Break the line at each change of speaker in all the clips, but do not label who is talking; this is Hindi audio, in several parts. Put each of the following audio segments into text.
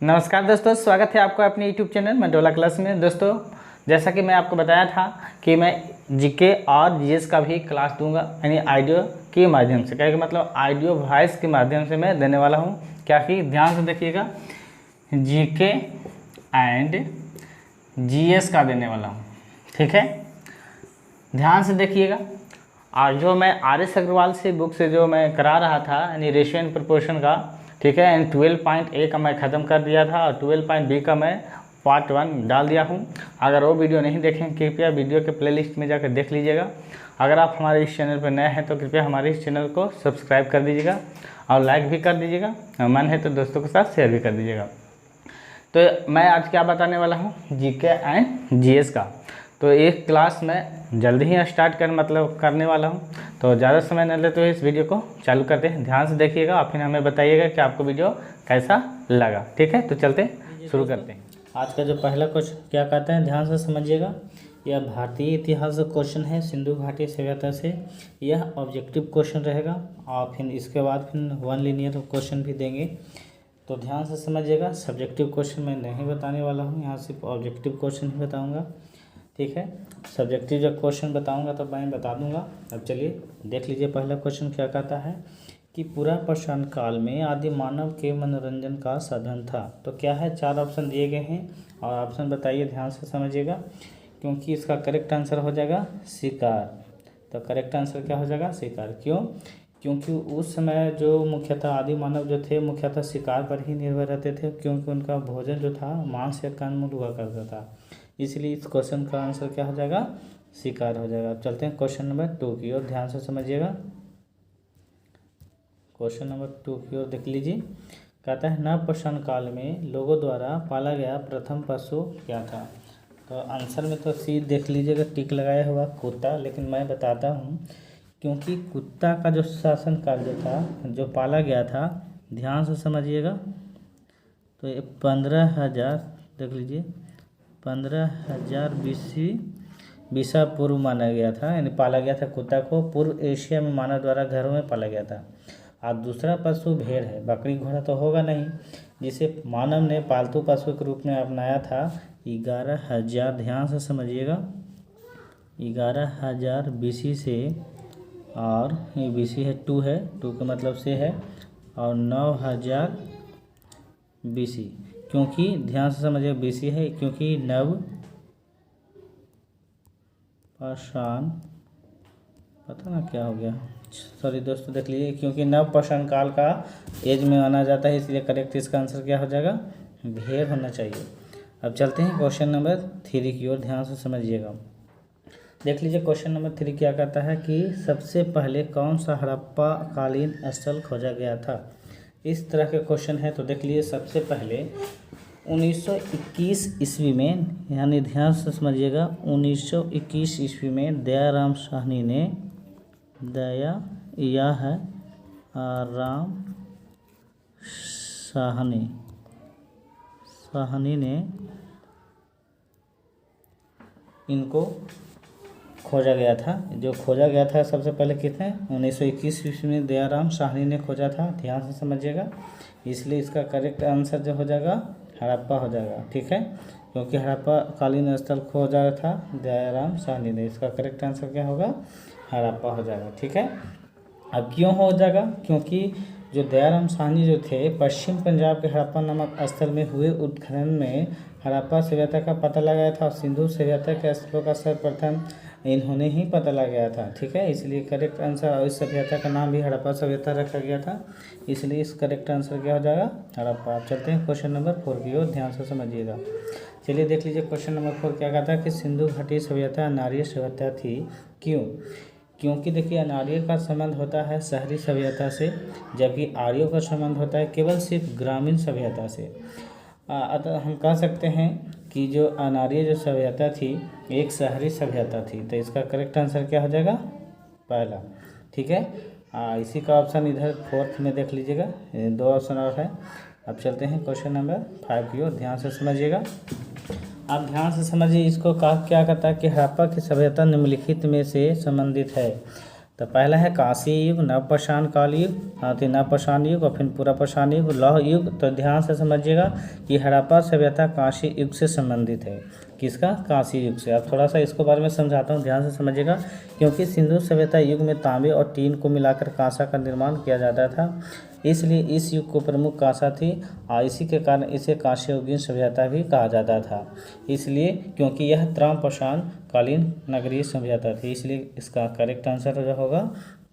नमस्कार दोस्तों, स्वागत है आपका अपने YouTube चैनल मंडोला क्लास में। दोस्तों, जैसा कि मैं आपको बताया था कि मैं जीके और जीएस का भी क्लास दूंगा, यानी ऑडियो के माध्यम से। क्या मतलब ऑडियो वॉइस के माध्यम से मैं देने वाला हूं। क्या कि ध्यान से देखिएगा, जीके एंड जीएस का देने वाला हूं, ठीक है। ध्यान से देखिएगा। और जो मैं RS अग्रवाल से बुक से जो मैं करा रहा था, यानी रेशियो एंड प्रोपोर्शन का, ठीक है, एंड 12.A का मैं ख़त्म कर दिया था और 12.B का मैं पार्ट 1 डाल दिया हूँ। अगर वो वीडियो नहीं देखें, कृपया वीडियो के प्लेलिस्ट में जाकर देख लीजिएगा। अगर आप हमारे इस चैनल पर नए हैं तो कृपया हमारे इस चैनल को सब्सक्राइब कर दीजिएगा और लाइक भी कर दीजिएगा। मन है तो दोस्तों के साथ शेयर भी कर दीजिएगा। तो मैं आज क्या बताने वाला हूँ, जीके एंड जीएस का। तो एक क्लास मैं जल्दी ही स्टार्ट करने वाला हूँ। तो ज़्यादा समय न लेते हुए इस वीडियो को चालू करते हैं। ध्यान से देखिएगा और फिर हमें बताइएगा कि आपको वीडियो कैसा लगा, ठीक है। तो चलते शुरू करते हैं।
आज का जो पहला क्वेश्चन क्या कहता है, ध्यान से समझिएगा। यह भारतीय इतिहास का क्वेश्चन है, सिंधु घाटी सभ्यता से। यह ऑब्जेक्टिव क्वेश्चन रहेगा और फिर इसके बाद फिर वन लीनियर क्वेश्चन भी देंगे। तो ध्यान से समझिएगा। सब्जेक्टिव क्वेश्चन मैं नहीं बताने वाला हूँ, यहाँ सिर्फ ऑब्जेक्टिव क्वेश्चन ही बताऊँगा, ठीक है। सब्जेक्टिव जब क्वेश्चन बताऊंगा तब मैं बता दूंगा। अब चलिए देख लीजिए, पहला क्वेश्चन क्या कहता है कि पूरा प्रशांत काल में आदि मानव के मनोरंजन का साधन था। तो क्या है, 4 ऑप्शन दिए गए हैं और ऑप्शन बताइए, ध्यान से समझिएगा, क्योंकि इसका करेक्ट आंसर हो जाएगा शिकार। तो करेक्ट आंसर क्या हो जाएगा, शिकार। क्यों? क्योंकि उस समय जो मुख्यतः आदि मानव जो थे मुख्यतः शिकार पर ही निर्भर रहते थे, क्योंकि उनका भोजन जो था मांस या कंदमूल हुआ करता था। इसलिए इस क्वेश्चन का आंसर क्या हो जाएगा, शिकार हो जाएगा। चलते हैं क्वेश्चन नंबर 2 की ओर, ध्यान से समझिएगा। क्वेश्चन नंबर 2 की ओर देख लीजिए। कहता है नवपाषाण काल में लोगों द्वारा पाला गया प्रथम पशु क्या था। तो आंसर में तो सी देख लीजिएगा, टिक लगाया हुआ कुत्ता। लेकिन मैं बताता हूँ, क्योंकि कुत्ता का जो शासन काल जो था, जो पाला गया था, ध्यान से समझिएगा। तो ये 15,000 देख लीजिए, 15,000 बीसा पूर्व माना गया था, यानी पाला गया था कुत्ता को। पूर्व एशिया में मानव द्वारा घरों में पाला गया था। और दूसरा पशु भेड़ है, बकरी घोड़ा तो होगा नहीं, जिसे मानव ने पालतू पशु के रूप में अपनाया था 11,000, ध्यान से समझिएगा, 11,000 BC से। और ये BC है 2 है, 2 का मतलब से है, और 9,000 BC। क्योंकि ध्यान से समझिए BC है, क्योंकि नवपाषाण, पता ना क्या हो गया, सॉरी दोस्तों देख लीजिए, क्योंकि नवपाषाण काल का एज में माना जाता है, इसलिए करेक्ट इसका आंसर क्या हो जाएगा, भेड़ होना चाहिए। अब चलते हैं क्वेश्चन नंबर 3 की ओर, ध्यान से समझिएगा। देख लीजिए क्वेश्चन नंबर 3 क्या कहता है कि सबसे पहले कौन सा हड़प्पा कालीन स्थल खोजा गया था। इस तरह के क्वेश्चन है। तो देख लीजिए, सबसे पहले 1921 ईस्वी में, यानी ध्यान से समझिएगा, 1921 ईस्वी में दयाराम साहनी ने, राम साहनी ने इनको खोजा गया था। जो खोजा गया था सबसे पहले कितने, 1921 ईस्वी में दयाराम साहनी ने खोजा था। ध्यान से समझिएगा, इसलिए इसका करेक्ट आंसर जो हो जाएगा हड़प्पा हो जाएगा, ठीक है। क्योंकि हड़प्पा कालीन स्थल खोजा था दयाराम साहनी ने, इसका करेक्ट आंसर क्या होगा, हड़प्पा हो जाएगा, ठीक है। अब क्यों हो जाएगा, क्योंकि जो दयाराम साहनी जो थे, पश्चिम पंजाब के हड़प्पा नामक स्थल में हुए उत्खनन में हड़प्पा सभ्यता का पता लगाया था और सिंधु सभ्यता के स्थलों का सर्वप्रथम इन्होंने ही पता लगाया था, ठीक है। इसलिए करेक्ट आंसर, और इस सभ्यता का नाम भी हड़प्पा सभ्यता रखा गया था, इसलिए इस करेक्ट आंसर क्या हो जाएगा, हड़प्पा। आप चलते हैं क्वेश्चन नंबर 4 की ओर, ध्यान से समझिएगा। चलिए देख लीजिए क्वेश्चन नंबर 4 क्या कहता है कि सिंधु घाटी सभ्यता अनार्य सभ्यता थी। क्यों? क्योंकि देखिए, अनार्य का संबंध होता है शहरी सभ्यता से, जबकि आर्यों का संबंध होता है केवल सिर्फ ग्रामीण सभ्यता से। अतः हम कह सकते हैं कि जो अनार्य जो सभ्यता थी एक शहरी सभ्यता थी। तो इसका करेक्ट आंसर क्या हो जाएगा, पहला, ठीक है। इसी का ऑप्शन इधर 4th में देख लीजिएगा, 2 ऑप्शन और है। अब चलते हैं क्वेश्चन नंबर 5 की ओर, ध्यान से समझिएगा। आप ध्यान से समझिए, इसको क्या कहता है कि हड़प्पा की सभ्यता निम्नलिखित में से संबंधित है। तो पहला है कांस्य युग, नवपाषाण काल युग, नवपाषाण युग और फिर पूरा पाषाण युग, लौह युग। तो ध्यान से समझिएगा कि हड़प्पा सभ्यता कांस्य युग से संबंधित है। किसका? कांस्य युग से। अब थोड़ा सा इसको बारे में समझाता हूँ, ध्यान से समझिएगा। क्योंकि सिंधु सभ्यता युग में तांबे और टीन को मिलाकर कांसा का निर्माण किया जाता था, इसलिए इस युग को प्रमुख कांसा थी और इसी के कारण इसे कांस्ययुगीन सभ्यता भी कहा जाता था। इसलिए क्योंकि यह त्रम-पाषाण कालीन नगरीय सभ्यता थी, इसलिए इसका करेक्ट आंसर जो होगा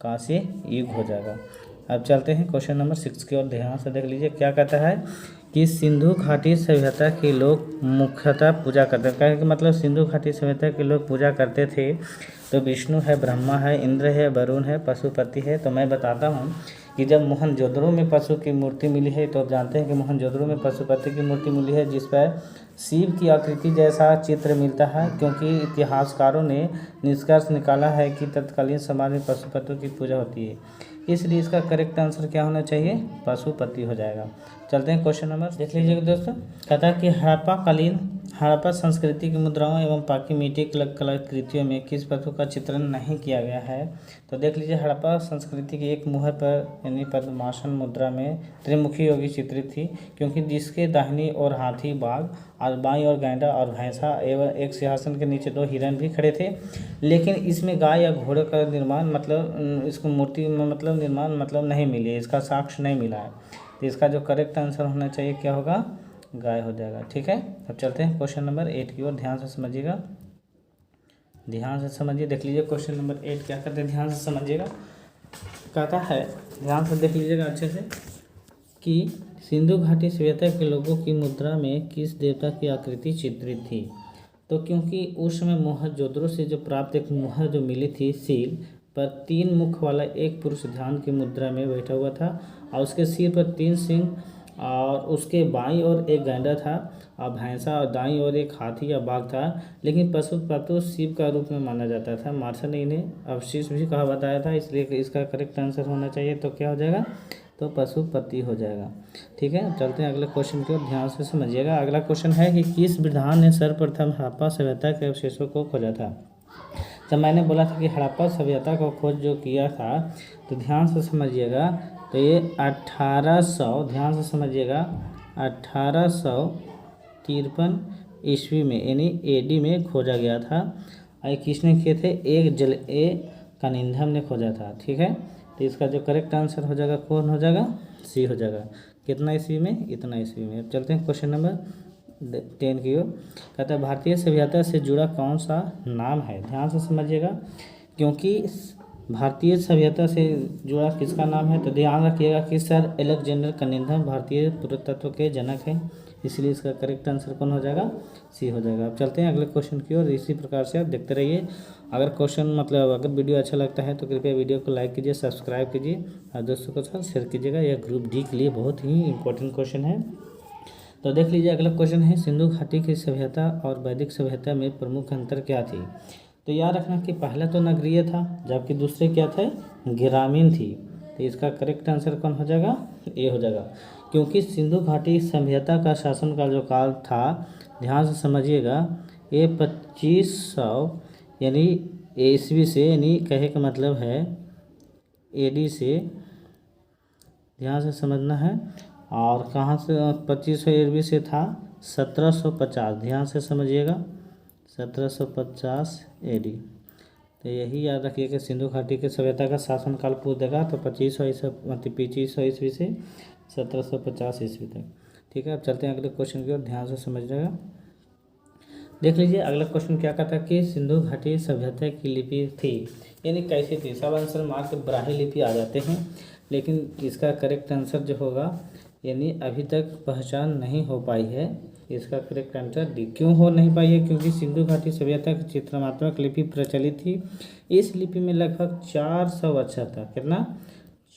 कांस्य युग हो जाएगा। अब चलते हैं क्वेश्चन नंबर 6 की ओर। ध्यान से देख लीजिए क्या कहता है कि सिंधु घाटी सभ्यता के लोग मुख्यतः पूजा करते थे। कहने का मतलब सिंधु घाटी सभ्यता के लोग पूजा करते थे तो विष्णु है, ब्रह्मा है, इंद्र है, वरुण है, पशुपति है। तो मैं बताता हूँ कि जब मोहनजोदड़ो में पशु की मूर्ति मिली है, तो आप जानते हैं कि मोहनजोदड़ो में पशुपति की मूर्ति मिली है जिस पर शिव की आकृति जैसा चित्र मिलता है, क्योंकि इतिहासकारों ने निष्कर्ष निकाला है कि तत्कालीन समाज में पशुपतियों की पूजा होती है, इसलिए इसका करेक्ट आंसर क्या होना चाहिए? पशुपति हो जाएगा। चलते हैं क्वेश्चन नंबर, देख लीजिएगा दोस्तों। कहता है कि हड़प्पा संस्कृति की मुद्राओं एवं पाकी मिट्टी कलाकृतियों में किस पशु का चित्रण नहीं किया गया है? तो देख लीजिए, हड़प्पा संस्कृति की एक मुहर पर यानी पद्मासन मुद्रा में त्रिमुखी योगी चित्रित थी, क्योंकि जिसके दाहिनी ओर हाथी, बाघ और बाईं ओर गैंडा और भैंसा एवं एक सिंहासन के नीचे 2 हिरण भी खड़े थे। लेकिन इसमें गाय या घोड़े का निर्माण मतलब इसको मूर्ति में मतलब निर्माण मतलब नहीं मिली है, इसका साक्ष्य नहीं मिला है। तो इसका जो करेक्ट आंसर होना चाहिए क्या होगा? गाय हो जाएगा। ठीक है, अब चलते हैं क्वेश्चन नंबर 8 की ओर। ध्यान से समझिएगा, ध्यान से समझिए। देख लीजिए क्वेश्चन नंबर 8 क्या करते हैं, ध्यान से समझिएगा। कहता है, ध्यान से देख लीजिएगा अच्छे से, कि सिंधु घाटी सभ्यता के लोगों की मुद्रा में किस देवता की आकृति चित्रित थी? तो क्योंकि उस समय मोहनजोदड़ो से जो प्राप्त एक मुहर जो मिली थी सील पर 3 मुख वाला एक पुरुष ध्यान की मुद्रा में बैठा हुआ था और उसके सिर पर 3 सिंह और उसके बाईं ओर एक गैंडा था और भैंसा और दाईं ओर एक हाथी या बाघ था। लेकिन पशुपति शिव का रूप में माना जाता था। मार्शल ने इन्हें अवशिष्ट भी कहा बताया था, इसलिए इसका करेक्ट आंसर होना चाहिए। तो क्या हो जाएगा? तो पशुपति हो जाएगा। ठीक है, चलते हैं अगले क्वेश्चन की ओर। ध्यान से समझिएगा। अगला क्वेश्चन है कि किस विद्वान ने सर्वप्रथम हड़प्पा सभ्यता के अवशेषों को खोजा था? तो मैंने बोला था कि हड़प्पा सभ्यता को खोज जो किया था, तो ध्यान से समझिएगा, तो ये 1800, ध्यान से समझिएगा, 1853 ईस्वी में यानी AD में खोजा गया था। और किसने किए थे? एक कनिंघम ने खोजा था। ठीक है, तो इसका जो करेक्ट आंसर हो जाएगा कौन हो जाएगा? C हो जाएगा। कितना ईस्वी में? इतना ईस्वी में। अब चलते हैं क्वेश्चन नंबर 10 की ओर। कहता है भारतीय सभ्यता से जुड़ा कौन सा नाम है? ध्यान से समझिएगा, क्योंकि भारतीय सभ्यता से जुड़ा किसका नाम है? तो ध्यान रखिएगा कि सर अलेक्जेंडर कनिंघम भारतीय पुरातत्व के जनक हैं, इसलिए इसका करेक्ट आंसर कौन हो जाएगा? C हो जाएगा। अब चलते हैं अगले क्वेश्चन की ओर। इसी प्रकार से आप देखते रहिए। अगर क्वेश्चन मतलब अगर वीडियो अच्छा लगता है तो कृपया वीडियो को लाइक कीजिए, सब्सक्राइब कीजिए और दोस्तों के साथ शेयर कीजिएगा। यह ग्रुप D के लिए बहुत ही इंपॉर्टेंट क्वेश्चन है। तो देख लीजिए अगला क्वेश्चन है, सिंधु घाटी की सभ्यता और वैदिक सभ्यता में प्रमुख अंतर क्या थी? तो याद रखना कि पहला तो नगरीय था, जबकि दूसरे क्या थे? ग्रामीण थी। तो इसका करेक्ट आंसर कौन हो जाएगा? A हो जाएगा। क्योंकि सिंधु घाटी सभ्यता का शासन का जो काल था, ध्यान से समझिएगा, ये 2500 यानी ईस्वी से, यानी कहे का मतलब है AD से, ध्यान से समझना है। और कहाँ से? 2500 ईस्वी से था 1750, ध्यान से समझिएगा, 1750 AD। तो यही याद रखिए कि सिंधु घाटी के सभ्यता का शासनकाल पूछेगा तो 2500 ईस्वी से 1750 ईस्वी तक। ठीक है, अब चलते हैं अगले क्वेश्चन की ओर। ध्यान से समझिएगा। देख लीजिए अगला क्वेश्चन क्या कहता है कि सिंधु घाटी सभ्यता की लिपि थी यानी कैसी थी? सब आंसर मार्क ब्राह्मी लिपि आ जाते हैं, लेकिन इसका करेक्ट आंसर जो होगा यानी अभी तक पहचान नहीं हो पाई है, इसका करेक्ट आंसर D। क्यों हो नहीं पाई है? क्योंकि सिंधु घाटी सभ्यता की चित्रमात्मक लिपि प्रचलित थी। इस लिपि में लगभग 400 अक्षर था। कितना?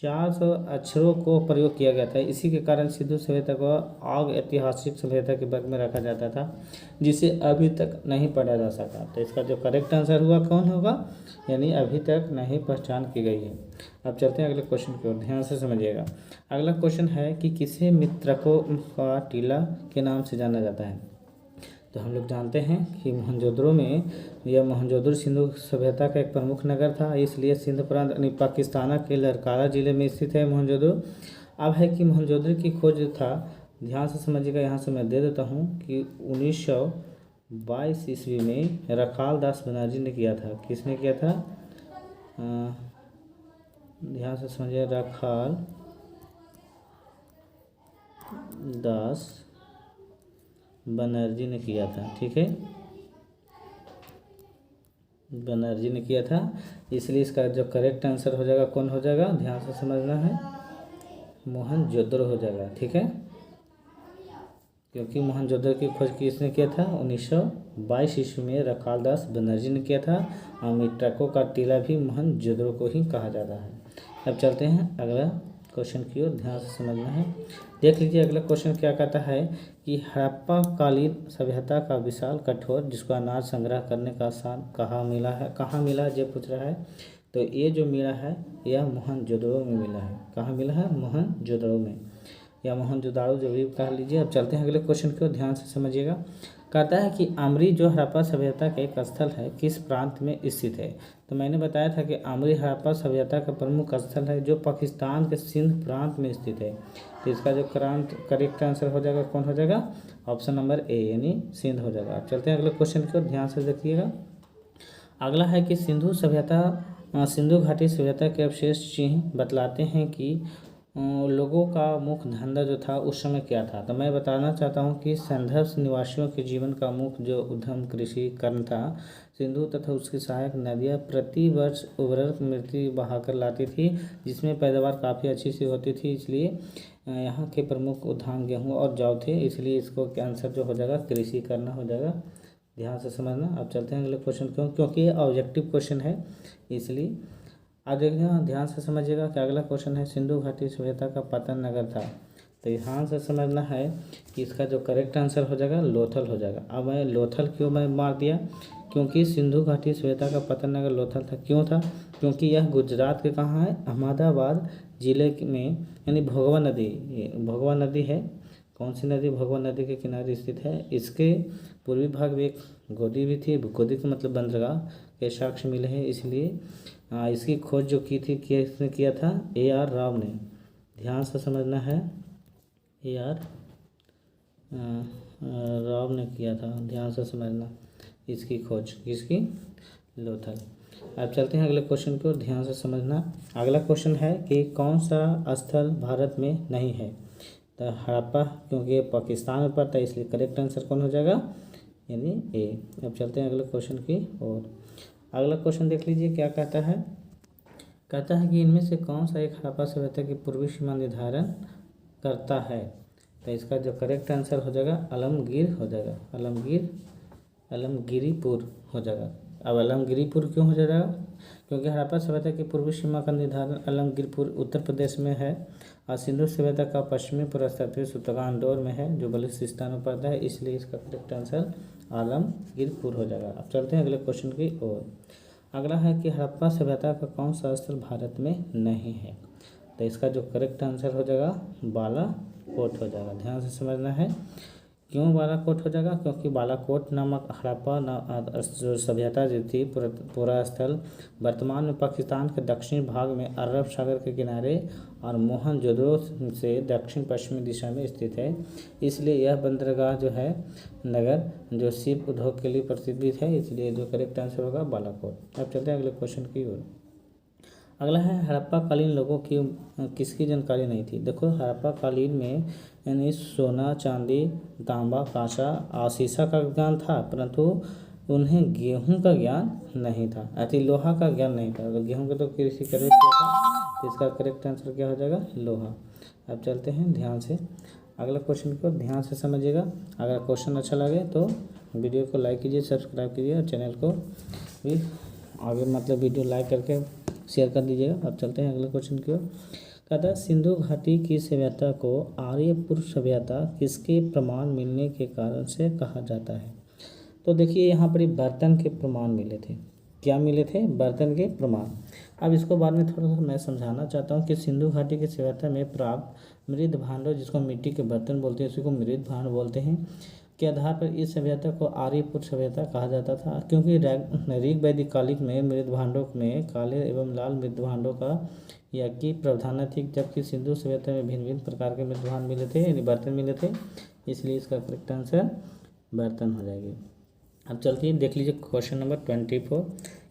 400 अक्षरों को प्रयोग किया गया था। इसी के कारण सिंधु सभ्यता को आग ऐतिहासिक सभ्यता के वर्ग में रखा जाता था, जिसे अभी तक नहीं पढ़ा जा सका। तो इसका जो करेक्ट आंसर हुआ कौन होगा? यानी अभी तक नहीं पहचान की गई है। अब चलते हैं अगले क्वेश्चन की ओर। ध्यान से समझिएगा। अगला क्वेश्चन है कि किसे मित्रको का टीला के नाम से जाना जाता है? तो हम लोग जानते हैं कि मोहनजोदड़ो में, यह मोहनजोदड़ो सिंधु सभ्यता का एक प्रमुख नगर था, इसलिए सिंध प्रांत यानी पाकिस्तान के लरकारा जिले में स्थित है मोहनजोदड़ो। अब है कि मोहनजोदड़ो की खोज जो था, ध्यान से समझिएगा, यहाँ से मैं दे देता हूँ कि 1922 ईस्वी में रखाल दास बनर्जी ने किया था। किसने किया था? ध्यान से समझिए, रखाल दास बनर्जी ने किया था। ठीक है, बनर्जी ने किया था, इसलिए इसका जो करेक्ट आंसर हो जाएगा कौन हो जाएगा? ध्यान से समझना है, मोहनजोदड़ो हो जाएगा। ठीक है, क्योंकि मोहनजोदड़ो की खोज किसने किया था? 1922 ईस्वी में रखाल दास बनर्जी ने किया था, और मिट्टाको का टीला भी मोहनजोदड़ो को ही कहा जाता है। अब चलते हैं अगला क्वेश्चन की ओर, ध्यान से समझना है। देख लीजिए अगला क्वेश्चन क्या कहता है कि हड़प्पा कालीन सभ्यता का विशाल कठोर जिसको अनाज संग्रह करने का स्थान कहाँ मिला है? कहाँ मिला ये पूछ रहा है। तो ये जो मिला है यह मोहनजोदड़ो में मिला है। कहाँ मिला है? मोहनजोदड़ो में, या मोहनजोदड़ो जो भी कह लीजिए। अब चलते हैं अगले क्वेश्चन को, ध्यान से समझिएगा। कहता है कि आमरी जो हड़प्पा सभ्यता का एक स्थल है किस प्रांत में स्थित है? तो मैंने बताया था कि आमरी हड़प्पा सभ्यता का प्रमुख स्थल है जो पाकिस्तान के सिंध प्रांत में स्थित है। तो इसका जो करेक्ट आंसर हो जाएगा कौन हो जाएगा? ऑप्शन नंबर ए यानी सिंध हो जाएगा। अब चलते हैं अगले क्वेश्चन को, ध्यान से देखिएगा। अगला है कि सिंधु घाटी सभ्यता के अवशेष चिन्ह बतलाते हैं कि लोगों का मुख्य धंधा जो था उस समय क्या था। तो मैं बताना चाहता हूँ कि संघर्ष निवासियों के जीवन का मुख्य जो उद्यम कृषि कर्म था। सिंधु तथा उसकी सहायक नदियाँ प्रति वर्ष उर्वरक मृति बहाकर लाती थी, जिसमें पैदावार काफ़ी अच्छी सी होती थी, इसलिए यहाँ के प्रमुख उद्यान गेहूँ और जौ थे, इसलिए इसको आंसर जो हो जाएगा कृषि करना हो जाएगा। ध्यान से समझना। अब चलते हैं अगले क्वेश्चन को, क्योंकि ये ऑब्जेक्टिव क्वेश्चन है इसलिए। अब देखिए ध्यान से समझिएगा कि अगला क्वेश्चन है सिंधु घाटी सभ्यता का पतन नगर था। तो ध्यान से समझना है कि इसका जो करेक्ट आंसर हो जाएगा लोथल हो जाएगा। अब मैं लोथल क्यों मैं मार दिया? क्योंकि सिंधु घाटी सभ्यता का पतन नगर लोथल था। क्यों था? क्योंकि यह गुजरात के कहाँ है? अहमदाबाद जिले में, यानी भोगवा नदी है। कौन सी नदी? भोगवा नदी के किनारे स्थित है। इसके पूर्वी भाग में एक गोदी भी थी, गोदी का मतलब बंदरगाह के साक्ष्य मिले हैं, इसलिए इसकी खोज जो की थी किसने किया था? A.R. राव ने। ध्यान से समझना है, A.R. राव ने किया था। ध्यान से समझना इसकी खोज, किसकी? लोथल। अब चलते हैं अगले क्वेश्चन को, ध्यान से समझना। अगला क्वेश्चन है कि कौन सा स्थल भारत में नहीं है? तो हड़प्पा, क्योंकि ये पाकिस्तान में पड़ता है, इसलिए करेक्ट आंसर कौन हो जाएगा? यानी ए। अब चलते हैं अगले क्वेश्चन की ओर। अगला क्वेश्चन देख लीजिए क्या कहता है। कहता है कि इनमें से कौन सा एक हड़प्पा सभ्यता की पूर्वी सीमा निर्धारण करता है? तो इसका जो करेक्ट आंसर हो जाएगा आलमगीर हो जाएगा। आलमगीरीपुर हो जाएगा। अब आलमगीरीपुर क्यों हो जाएगा? क्योंकि हड़प्पा सभ्यता की पूर्वी सीमा का निर्धारण आलमगीरपुर उत्तर प्रदेश में है, और सिंधु सभ्यता का पश्चिमी पुरस्थित सुल्तानडोर में है जो बलूचिस्तान में पड़ता है, इसलिए इसका करेक्ट आंसर आलमगीरपुर हो जाएगा। अब चलते हैं अगले क्वेश्चन की ओर। अगला है कि हड़प्पा सभ्यता का कौन सा स्थल भारत में नहीं है? तो इसका जो करेक्ट आंसर हो जाएगा बालाकोट हो जाएगा। ध्यान से समझना है। क्यों बालाकोट हो जाएगा? क्योंकि बालाकोट नामक हड़प्पा जो सभ्यता जो थी पूरा स्थल वर्तमान में पाकिस्तान के दक्षिण भाग में अरब सागर के किनारे और मोहनजोदड़ो से दक्षिण पश्चिमी दिशा में स्थित है, इसलिए यह बंदरगाह जो है नगर जो शिप उद्योग के लिए प्रसिद्ध है, इसलिए जो करेक्ट आंसर होगा बालाकोट। अब चलते हैं अगले क्वेश्चन की ओर। अगला है हड़प्पा कालीन लोगों की किसकी जानकारी नहीं थी? देखो हड़प्पा कालीन में यानी सोना, चांदी, तांबा, कांसा और शीशा का ज्ञान था, परंतु उन्हें गेहूं का ज्ञान नहीं था, अति लोहा का ज्ञान नहीं था। तो गेहूं का तो कृषि कर किया था, तो इसका करेक्ट आंसर क्या हो जाएगा? लोहा। अब चलते हैं ध्यान से अगला क्वेश्चन को, ध्यान से समझिएगा। अगर क्वेश्चन अच्छा लगे तो वीडियो को लाइक कीजिए, सब्सक्राइब कीजिए और चैनल को भी आगे मतलब वीडियो लाइक करके शेयर कर दीजिएगा। अब चलते हैं अगले क्वेश्चन की ओर। कहता है सिंधु घाटी की सभ्यता को आर्यपुर सभ्यता किसके प्रमाण मिलने के कारण से कहा जाता है? तो देखिए यहाँ पर बर्तन के प्रमाण मिले थे। क्या मिले थे? बर्तन के प्रमाण। अब इसको बाद में थोड़ा सा मैं समझाना चाहता हूँ कि सिंधु घाटी की सभ्यता में प्राप्त मृद भांडों, जिसको मिट्टी के बर्तन बोलते हैं, उसी को मृद भांड बोलते हैं, के आधार पर इस सभ्यता को आर्यपुर सभ्यता कहा जाता था, क्योंकि ऋग वैदिक कालिक में मृद भांडों में काले एवं लाल मृद भांडों का या की प्रावधान थी, जबकि सिंधु सभ्यता में भिन्न भिन्न प्रकार के मृद भांड मिले थे, यानी बर्तन मिले थे, इसलिए इसका करेक्ट आंसर बर्तन हो जाएगी। अब चलते हैं, देख लीजिए क्वेश्चन नंबर 24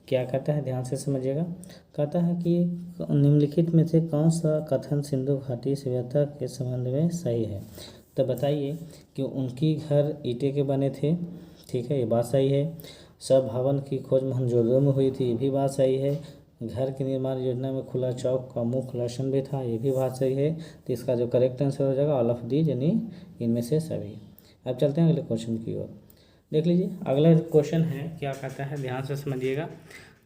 क्या कहता है, ध्यान से समझिएगा। कहता है कि निम्नलिखित में से कौन सा कथन सिंधु घाटी सभ्यता के संबंध में सही है। तो बताइए कि उनकी घर ईंटे के बने थे, ठीक है, ये बात सही है। सब भवन की खोज मोहनजोदड़ो में हुई थी, ये भी बात सही है। घर की निर्माण योजना में खुला चौक का मुख्य लक्षण भी था, ये भी बात सही है। तो इसका जो करेक्ट आंसर हो जाएगा ऑल ऑफ दीज, यानी इनमें से सभी। अब चलते हैं अगले क्वेश्चन की ओर। देख लीजिए अगला क्वेश्चन है, क्या कहता है, ध्यान से समझिएगा।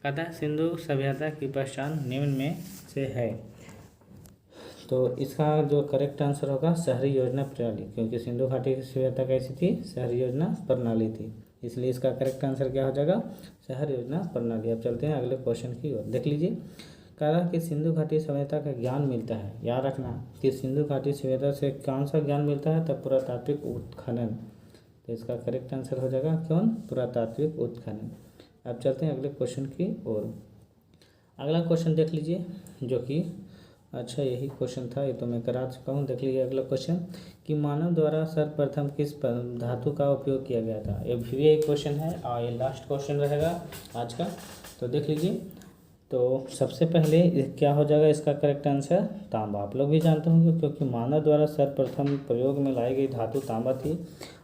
कहता है सिंधु सभ्यता की पहचान निम्न में से है। तो इसका जो करेक्ट आंसर होगा शहरी योजना प्रणाली, क्योंकि सिंधु घाटी की सभ्यता कैसी थी, शहरी योजना प्रणाली थी, इसलिए इसका करेक्ट आंसर क्या हो जाएगा, शहर योजना प्रणाली। अब चलते हैं अगले क्वेश्चन की ओर। देख लीजिए, कह रहा है कि सिंधु घाटी सभ्यता का ज्ञान मिलता है। याद रखना कि सिंधु घाटी सभ्यता से कौन सा ज्ञान मिलता है, तब पुरातात्विक उत्खनन। तो इसका करेक्ट आंसर हो जाएगा कौन, पुरातात्विक उत्खनन। अब चलते हैं अगले क्वेश्चन की ओर। अगला क्वेश्चन देख लीजिए, जो कि अच्छा यही क्वेश्चन था, ये तो मैं करा चुका हूँ। देख लीजिए अगला क्वेश्चन कि मानव द्वारा सर्वप्रथम किस धातु का उपयोग किया गया था। ये भी एक क्वेश्चन है और ये लास्ट क्वेश्चन रहेगा आज का। तो देख लीजिए, तो सबसे पहले क्या हो जाएगा, इसका करेक्ट आंसर तांबा। आप लोग भी जानते होंगे, क्योंकि मानव द्वारा सर्वप्रथम प्रयोग में लाई गई धातु तांबा थी।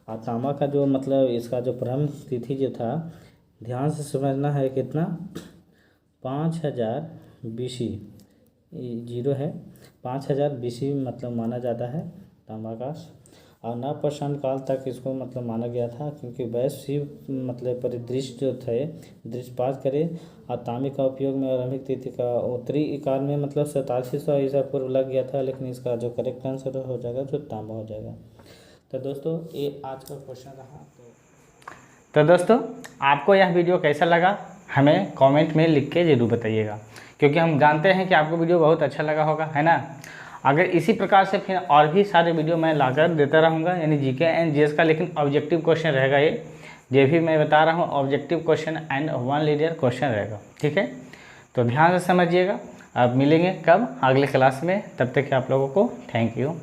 और तांबा का जो मतलब इसका जो प्रारंभ तिथि जो था, ध्यान से समझना है, कितना 5000 BC, जीरो है, 5000 BC मतलब माना जाता है तांबा का। और नवपाषाण काल तक इसको मतलब माना गया था, क्योंकि वैश्विक मतलब परिदृश्य जो थे दृश्यपात करे। और तांबे का उपयोग में आरंभिक तिथि का उत्तरी काल में मतलब 8700 ईसा पूर्व लग गया था, लेकिन इसका जो करेक्ट आंसर हो जाएगा जो तांबा हो जाएगा। तो दोस्तों ये आज का क्वेश्चन रहा।
तो दोस्तों आपको यह वीडियो कैसा लगा हमें कमेंट में लिख के ज़रूर बताइएगा, क्योंकि हम जानते हैं कि आपको वीडियो बहुत अच्छा लगा होगा, है ना। अगर इसी प्रकार से फिर और भी सारे वीडियो मैं लाकर देता रहूँगा, यानी जीके एंड जीएस का, लेकिन ऑब्जेक्टिव क्वेश्चन रहेगा ये भी मैं बता रहा हूँ, objective question and 1 linear question रहेगा, ठीक है। तो ध्यान से समझिएगा। अब मिलेंगे कब, अगले क्लास में, तब तक आप लोगों को थैंक यू।